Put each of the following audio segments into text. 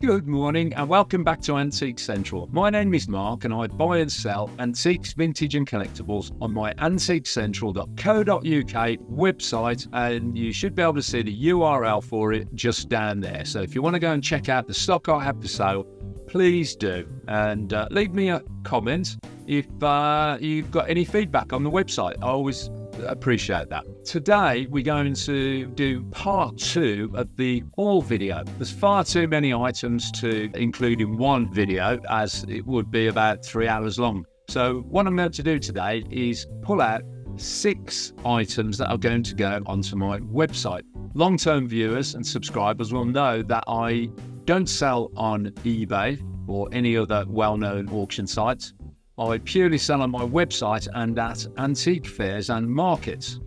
Good morning and welcome back to Antique Central. My name is Mark and I buy and sell antiques, vintage and collectibles on my antiquecentral.co.uk website, and you should be able to see the URL for it just down there. So if you want to go and check out the stock I have for sale, please do, and leave me a comment if you've got any feedback on the website. I always appreciate that. Today we're going to do part 2 of the haul video. There's far too many items to include in one video, as it would be about 3 hours long. So what I'm going to do today is pull out 6 items that are going to go onto my website. Long-term viewers and subscribers will know that I don't sell on eBay or any other well-known auction sites. I purely sell on my website and at antique fairs and markets.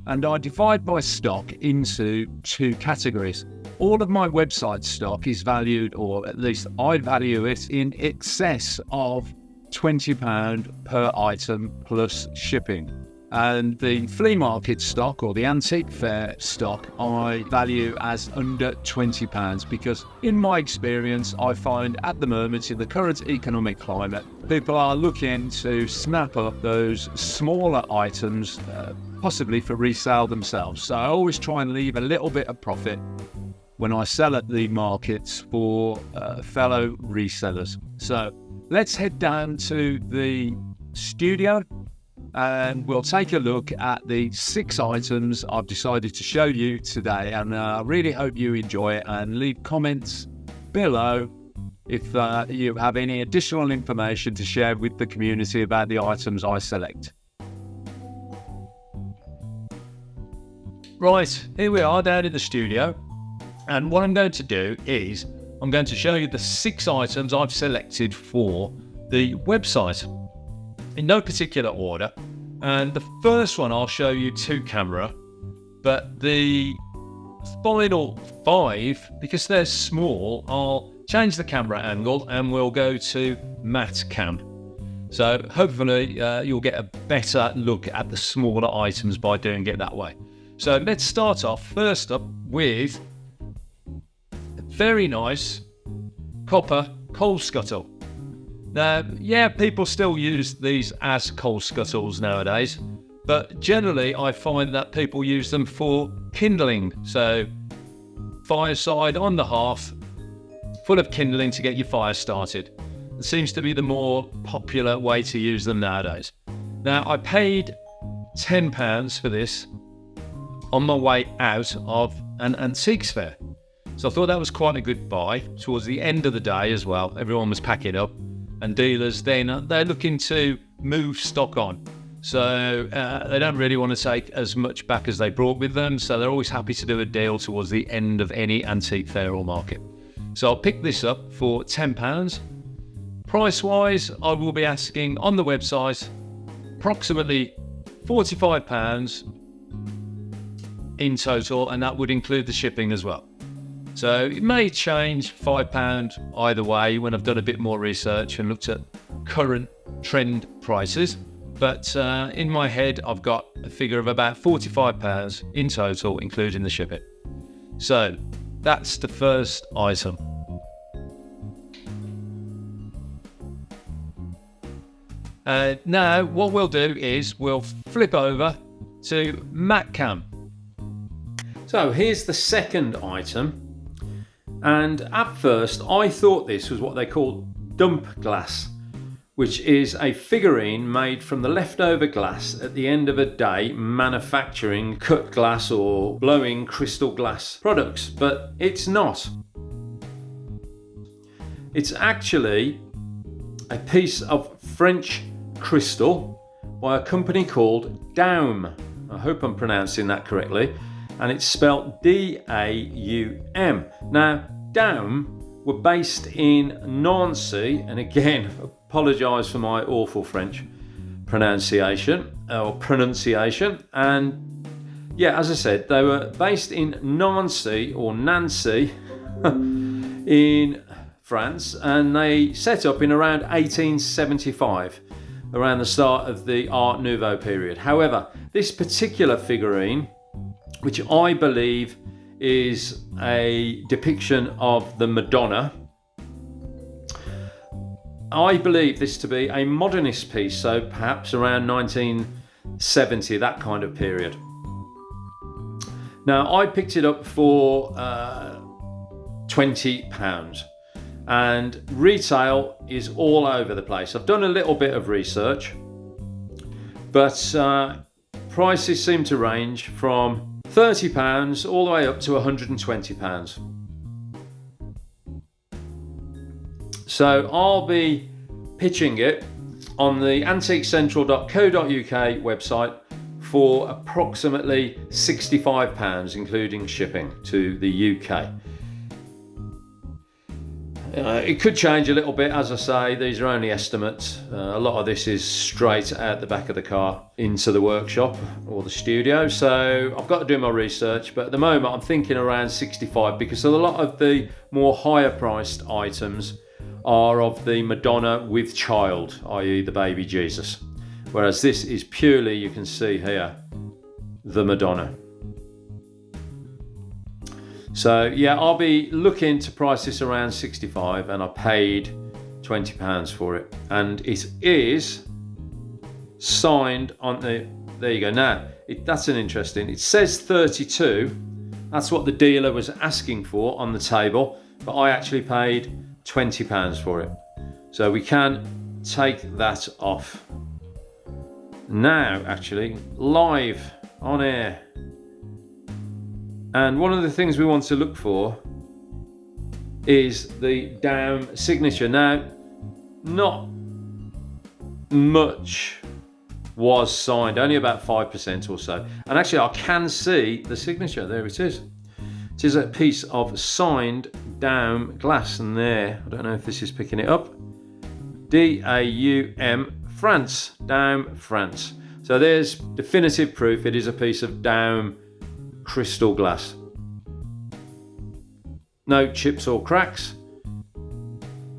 And I divide my stock into 2 categories. All of my website stock is valued, or at least I value it, in excess of £20 per item plus shipping. And the flea market stock, or the antique fair stock, I value as under £20 because in my experience I find at the moment, in the current economic climate, people are looking to snap up those smaller items, possibly for resale themselves. So I always try and leave a little bit of profit when I sell at the markets for fellow resellers. So let's head down to the studio and we'll take a look at the 6 items I've decided to show you today, and I really hope you enjoy it, and leave comments below if you have any additional information to share with the community about the items I select. Right, here we are down in the studio, and what I'm going to do is I'm going to show you the 6 items I've selected for the website in no particular order. And the first one I'll show you to camera, but the final 5, because they're small, I'll change the camera angle and we'll go to matte cam. So hopefully you'll get a better look at the smaller items by doing it that way. So let's start off first up with a very nice copper coal scuttle. Now, yeah, people still use these as coal scuttles nowadays, but generally I find that people use them for kindling. So fireside on the hearth, full of kindling to get your fire started. It seems to be the more popular way to use them nowadays. Now, I paid £10 for this on my way out of an antiques fair. So I thought that was quite a good buy towards the end of the day as well. Everyone was packing up. And dealers then, they're looking to move stock on. So they don't really want to take as much back as they brought with them. So they're always happy to do a deal towards the end of any antique fair or market. So I'll pick this up for £10. Price-wise, I will be asking on the website approximately £45 in total, and that would include the shipping as well. So it may change £5 either way when I've done a bit more research and looked at current trend prices. But in my head, I've got a figure of about £45 in total, including the shipping. So that's the first item. Now, what we'll do is we'll flip over to matte cam. So here's the second item. And at first, I thought this was what they call dump glass, which is a figurine made from the leftover glass at the end of a day manufacturing cut glass or blowing crystal glass products, but it's not. It's actually a piece of French crystal by a company called Daum. I hope I'm pronouncing that correctly. And it's spelled D-A-U-M. Now, Daum were based in Nancy, and again, apologise for my awful French pronunciation. And yeah, as I said, they were based in Nancy in France, and they set up in around 1875, around the start of the Art Nouveau period. However, this particular figurine, which I believe is a depiction of the Madonna, I believe this to be a modernist piece, so perhaps around 1970, that kind of period. Now, I picked it up for £20, and retail is all over the place. I've done a little bit of research, but prices seem to range from £30 all the way up to £120. So I'll be pitching it on the antiquecentral.co.uk website for approximately £65, including shipping to the UK. It could change a little bit, as I say, these are only estimates. A lot of this is straight out the back of the car into the workshop or the studio, so I've got to do my research, but at the moment I'm thinking around 65 because a lot of the more higher priced items are of the Madonna with child, i.e. the baby Jesus, whereas this is purely, you can see here, the Madonna. So yeah, I'll be looking to price this around 65, and I paid £20 for it, and it is signed on the, there you go. Now that's an interesting, it says 32, that's what the dealer was asking for on the table, but I actually paid £20 for it, so we can take that off now, actually live on air. And one of the things we want to look for is the down signature. Now, not much was signed, only about 5% or so. And actually I can see the signature, there it is. It is a piece of signed down glass, and there, I don't know if this is picking it up, DAUM France, Daum France. So there's definitive proof it is a piece of Daum crystal glass. No chips or cracks,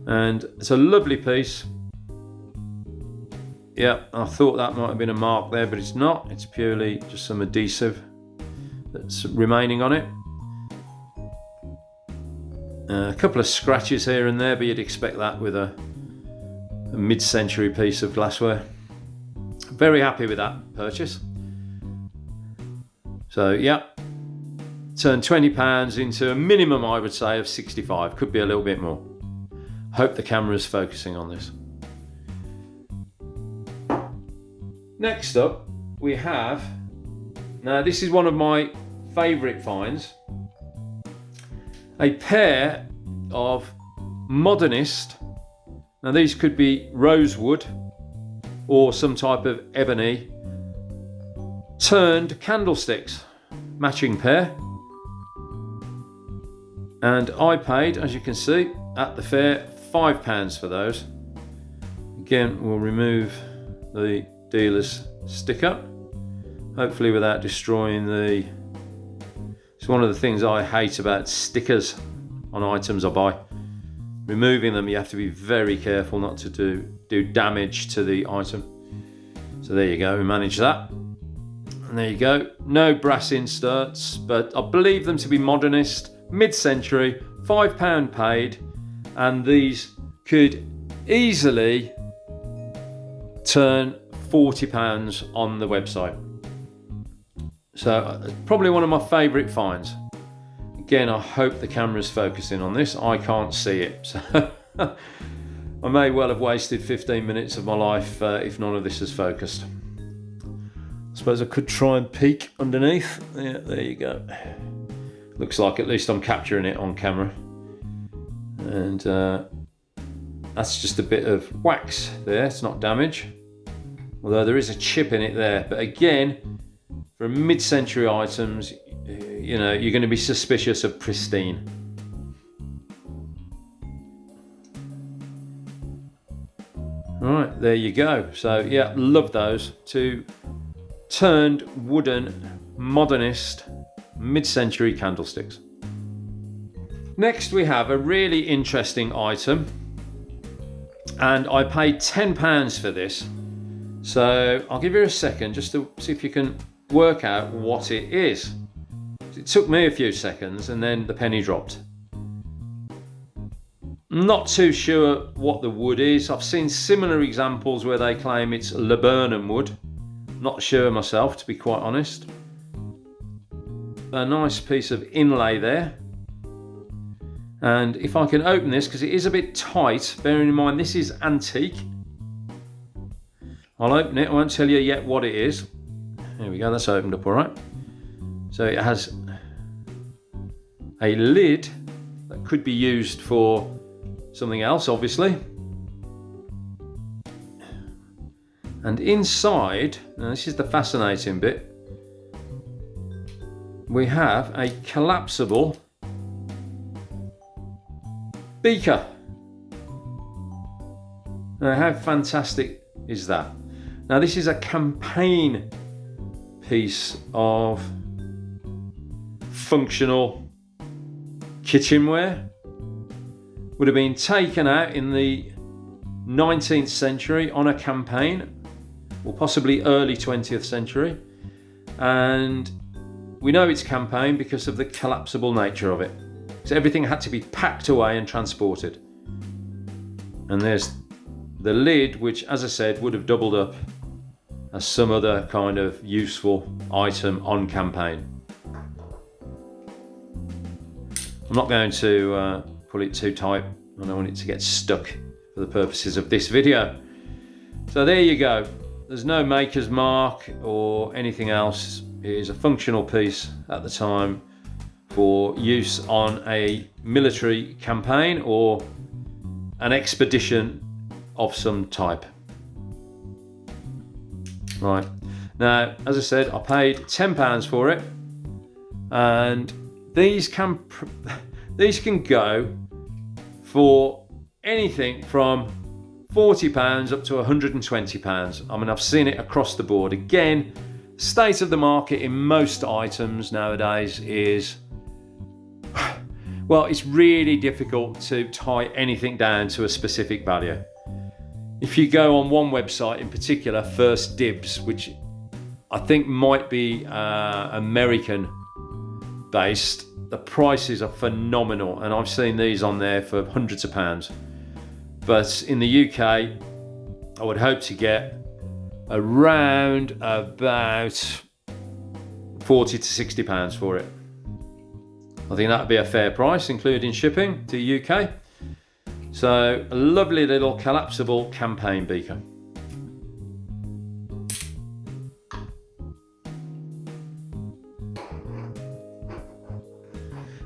and it's a lovely piece. Yeah, I thought that might have been a mark there, but it's not. It's purely just some adhesive that's remaining on it. A couple of scratches here and there, but you'd expect that with a mid-century piece of glassware. Very happy with that purchase. So yeah, turn £20 into a minimum, I would say, of 65. Could be a little bit more. Hope the camera's focusing on this. Next up, we have, now this is one of my favourite finds, a pair of modernist, now these could be rosewood or some type of ebony, turned candlesticks, matching pair, and I paid, as you can see at the fair, £5 for those. Again, we'll remove the dealer's sticker, hopefully without destroying the, it's one of the things I hate about stickers on items I buy. Removing them, you have to be very careful not to do damage to the item. So there you go, we managed that. And there you go, no brass inserts, but I believe them to be modernist, mid-century, £5 paid, and these could easily turn £40 on the website. So probably one of my favourite finds. Again, I hope the camera's focusing on this. I can't see it, so I may well have wasted 15 minutes of my life if none of this is focused. I suppose I could try and peek underneath. Yeah, there you go. Looks like at least I'm capturing it on camera. And that's just a bit of wax there, it's not damage. Although there is a chip in it there. But again, for mid-century items, you know, you're going to be suspicious of pristine. Right, there you go. So yeah, love those two turned wooden modernist mid-century candlesticks. Next we have a really interesting item, and I paid £10 for this. So I'll give you a second just to see if you can work out what it is. It took me a few seconds and then the penny dropped. I'm not too sure what the wood is. I've seen similar examples where they claim it's laburnum wood. Not sure myself, to be quite honest. A nice piece of inlay there. And if I can open this, because it is a bit tight, bearing in mind this is antique. I'll open it, I won't tell you yet what it is. There we go, that's opened up all right. So it has a lid that could be used for something else, obviously. And inside, now this is the fascinating bit, we have a collapsible beaker. Now, how fantastic is that? Now, this is a campaign piece of functional kitchenware. Would have been taken out in the 19th century on a campaign, or possibly early 20th century. And we know it's campaign because of the collapsible nature of it. So everything had to be packed away and transported. And there's the lid, which, as I said, would have doubled up as some other kind of useful item on campaign. I'm not going to pull it too tight. I don't want it to get stuck for the purposes of this video. So there you go. There's no maker's mark or anything else. It is a functional piece at the time for use on a military campaign or an expedition of some type. Right, now as I said, I paid £10 for it, and these can go for anything from £40 up to £120. I mean, I've seen it across the board. Again, state of the market in most items nowadays is, well, it's really difficult to tie anything down to a specific value. If you go on one website in particular, First Dibs, which I think might be American based, the prices are phenomenal, and I've seen these on there for hundreds of pounds. But in the UK, I would hope to get around about £40 to £60 for it. I think that would be a fair price, including shipping to the UK. So a lovely little collapsible campaign beaker.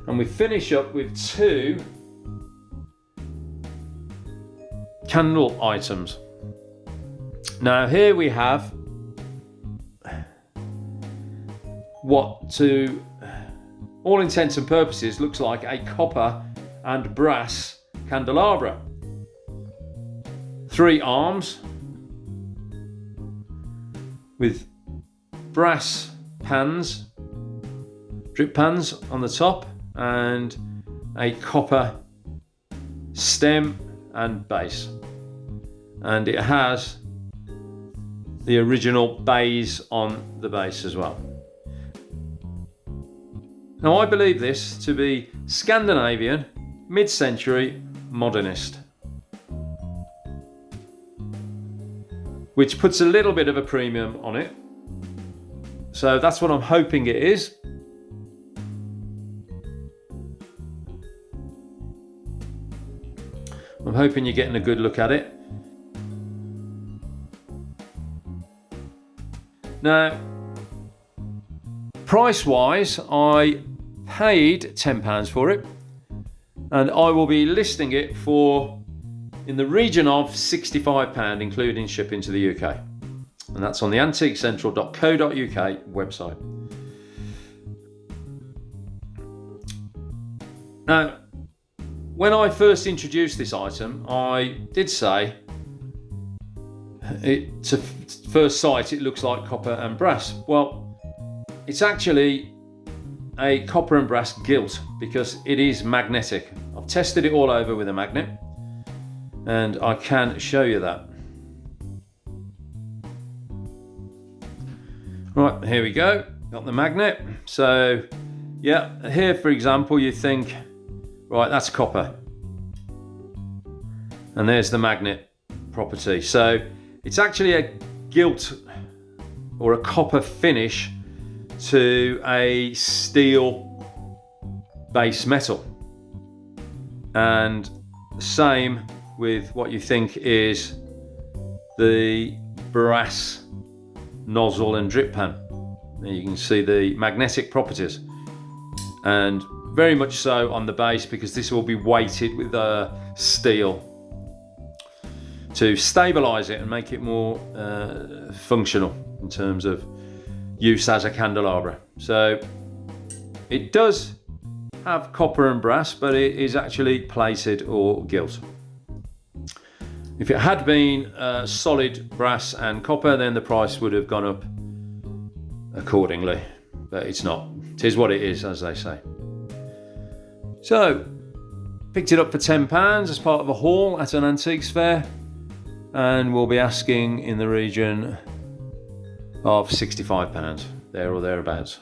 And we finish up with two candle items. Now here we have what, to all intents and purposes, looks like a copper and brass candelabra. 3 arms with brass pans, drip pans on the top, and a copper stem and base. And it has the original bays on the base as well. Now I believe this to be Scandinavian, mid-century modernist, which puts a little bit of a premium on it. So that's what I'm hoping it is. I'm hoping you're getting a good look at it. Now, price-wise, I paid £10 for it, and I will be listing it for in the region of £65, including shipping to the UK. And that's on the antiquecentral.co.uk website. Now, when I first introduced this item, I did say to first sight it looks like copper and brass. Well, it's actually a copper and brass gilt because it is magnetic. I've tested it all over with a magnet, and I can show you that. Right, here we go. Got the magnet. So, yeah, here for example, you think, right, that's copper. And there's the magnet property. So it's actually a gilt or a copper finish to a steel base metal. And the same with what you think is the brass nozzle and drip pan. There you can see the magnetic properties, and very much so on the base, because this will be weighted with steel to stabilize it and make it more functional in terms of use as a candelabra. So it does have copper and brass, but it is actually plated or gilt. If it had been solid brass and copper, then the price would have gone up accordingly, but it's not. It is what it is, as they say. So picked it up for £10 as part of a haul at an antiques fair, and we'll be asking in the region of £65, there or thereabouts.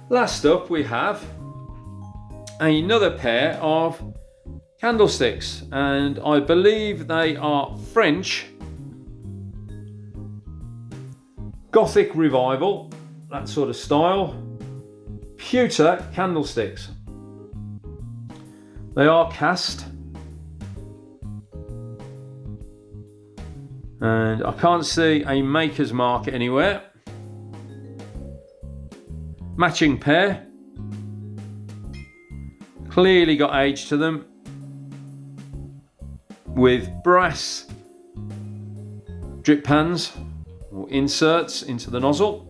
Last up, we have another pair of candlesticks, and I believe they are French Gothic Revival, that sort of style, pewter candlesticks. They are cast, and I can't see a maker's mark anywhere. Matching pair, clearly got age to them, with brass drip pans or inserts into the nozzle.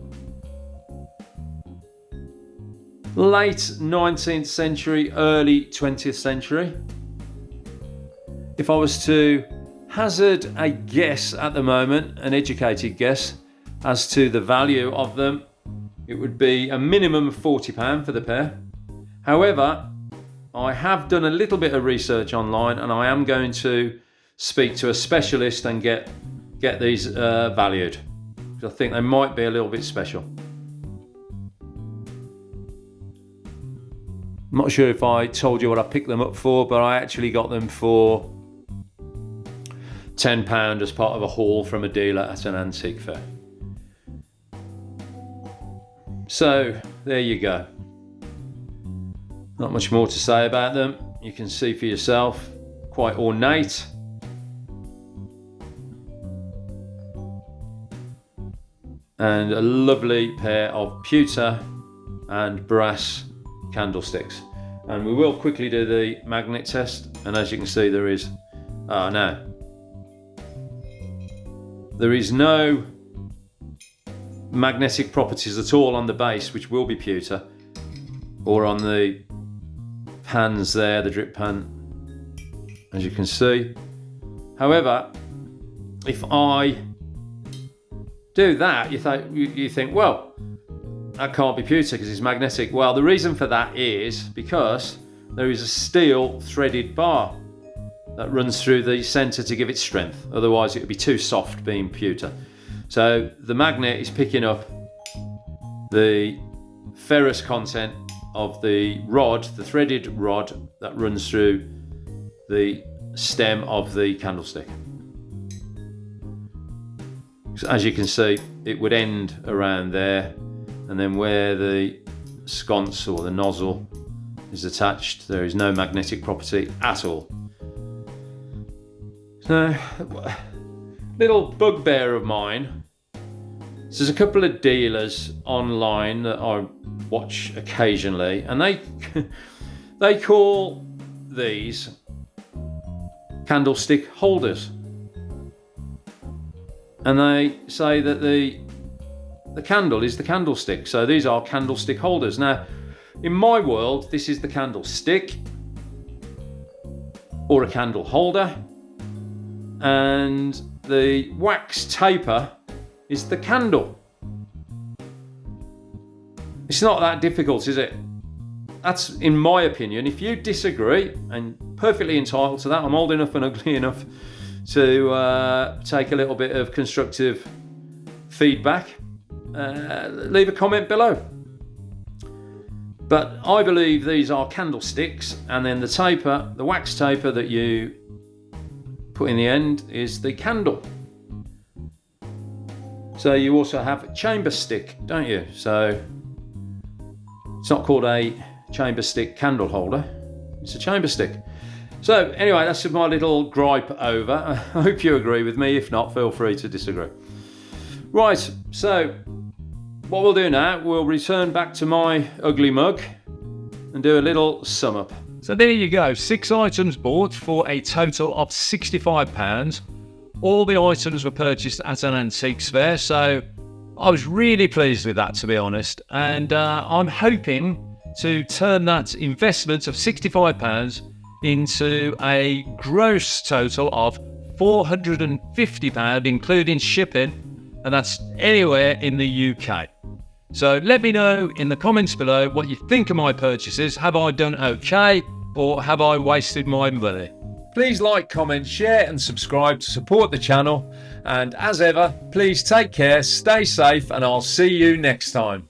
Late 19th century, early 20th century. If I was to hazard a guess at the moment, an educated guess, as to the value of them, it would be a minimum of £40 for the pair. However, I have done a little bit of research online, and I am going to speak to a specialist and get these valued, because I think they might be a little bit special. I'm not sure if I told you what I picked them up for, but I actually got them for £10 as part of a haul from a dealer at an antique fair. So there you go. Not much more to say about them. You can see for yourself, quite ornate. And a lovely pair of pewter and brass candlesticks. And we will quickly do the magnet test, and as you can see, there is no magnetic properties at all on the base, which will be pewter, or on the pans there, the drip pan, as you can see. However, if I do that, you think, well, that can't be pewter because it's magnetic. Well, the reason for that is because there is a steel threaded bar that runs through the centre to give it strength. Otherwise, it would be too soft being pewter. So the magnet is picking up the ferrous content of the rod, the threaded rod that runs through the stem of the candlestick. So as you can see, it would end around there, and then where the sconce or the nozzle is attached, there is no magnetic property at all. So, little bugbear of mine. So there's a couple of dealers online that I watch occasionally, and they call these candlestick holders, and they say that the candle is the candlestick. So these are candlestick holders. Now, in my world, this is the candlestick or a candle holder, and the wax taper is the candle. It's not that difficult, is it? That's in my opinion. If you disagree, and perfectly entitled to that, I'm old enough and ugly enough to take a little bit of constructive feedback, leave a comment below. But I believe these are candlesticks, and then the taper, the wax taper that you put in the end, is the candle. So you also have a chamber stick, don't you? So it's not called a chamber stick candle holder, it's a chamber stick. So anyway, that's my little gripe over. I hope you agree with me. If not, feel free to disagree. Right, so what we'll do now, we'll return back to my ugly mug and do a little sum up. So there you go, 6 items bought for a total of £65. All the items were purchased at an antiques fair, so I was really pleased with that, to be honest. And I'm hoping to turn that investment of £65 into a gross total of £450, including shipping, and that's anywhere in the UK. So let me know in the comments below what you think of my purchases. Have I done okay, or have I wasted my money? Please like, comment, share and subscribe to support the channel. And as ever, please take care, stay safe, and I'll see you next time.